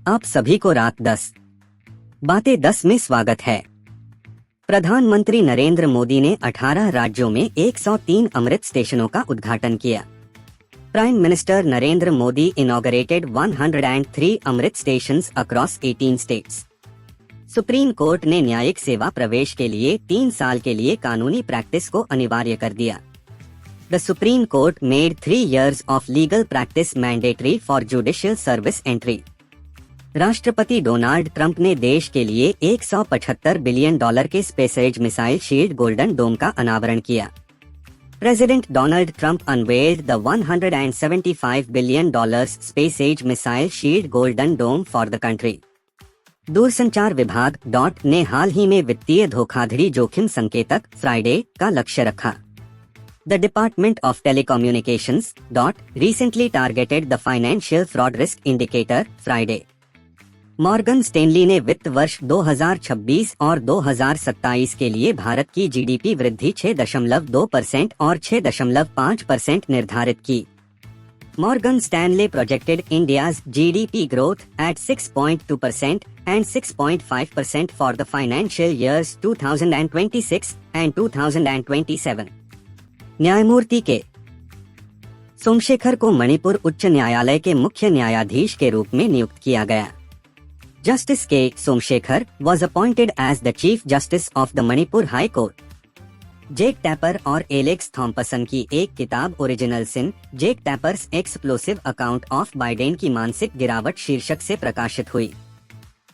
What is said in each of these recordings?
आप सभी को रात 10 में स्वागत है। प्रधानमंत्री नरेंद्र मोदी ने 18 राज्यों में 103 अमृत स्टेशनों का उद्घाटन किया। Prime minister Narendra Modi inaugurated 103 Amrit stations across 18 states. Supreme court ने न्यायिक सेवा प्रवेश के लिए 3 साल के लिए कानूनी प्रैक्टिस को अनिवार्य कर दिया। The Supreme Court made 3 years of legal practice mandatory for judicial service entry. राष्ट्रपति डोनाल्ड ट्रंप ने देश के लिए $175 बिलियन के space age missile shield golden dome का अनावरण किया। President Donald Trump unveiled the $175 billion space age missile shield golden dome for the country. दूरसंचार विभाग ने हाल ही में वित्तीय धोखाधड़ी जोखिम संकेतक फ्राइडे का लक्ष्य रखा। The Department of Telecommunications recently targeted the Financial Fraud Risk Indicator Friday. Morgan Stanley ने वित्त वर्ष 2026 और 2027 के लिए भारत की जीडीपी वृद्धि 6.2% और 6.5% निर्धारित की। Morgan Stanley projected India's GDP growth at 6.2% and 6.5% for the financial years 2026 and 2027. न्यायमूर्ति के सोमशेखर को मणिपुर उच्च न्यायालय के मुख्य न्यायाधीश के रूप में नियुक्त किया गया। Justice K Somashekar was appointed as the chief justice of the Manipur high court. Jake Tapper और एलेक्स थॉम्पसन की एक किताब original sin, Jake Tapper's explosive account of Biden की मानसिक गिरावट शीर्षक से प्रकाशित हुई।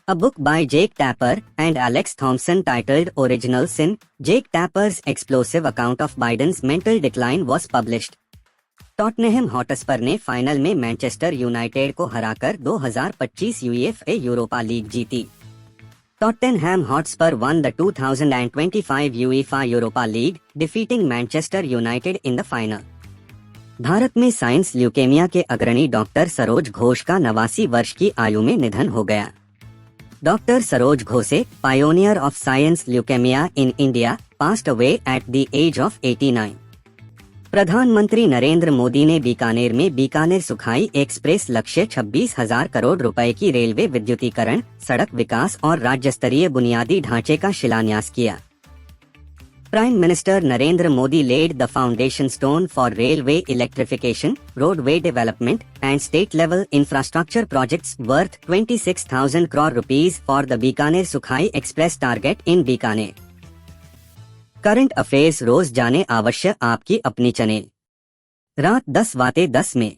A book by Jake Tapper and Alex Thompson titled Original Sin, Jake Tapper's Explosive Account of Biden's Mental Decline was published. Tottenham Hotspur ने final में Manchester United को हराकर 2025 यूएफए यूरोपा लीग जीती। Tottenham Hotspur won the 2025 UEFA Europa league, defeating Manchester United in the final. Bharat में science leukaemia के अग्रणी doctor Saroj Ghosh का 89 वर्ष की आयु में निधन हो गया। Doctor Saroj Ghose, pioneer of science leukemia in India, passed away at the age of 89। प्रधानमंत्री नरेंद्र मोदी ने बीकानेर में बीकानेर सुखाई एक्सप्रेस लक्ष्य 26,000 करोड़ रुपए की रेलवे विद्युतीकरण, सड़क विकास और राज्य स्तरीय बुनियादी ढांचे का शिलान्यास किया। Prime Minister Narendra Modi laid the foundation stone for railway electrification, roadway development, and state-level infrastructure projects worth 26,000 crore rupees for the Bikaner-Sukhai Express target in Bikaner. Current affairs रोज जाने आवश्यक आपकी अपनी चैनल। रात 10 में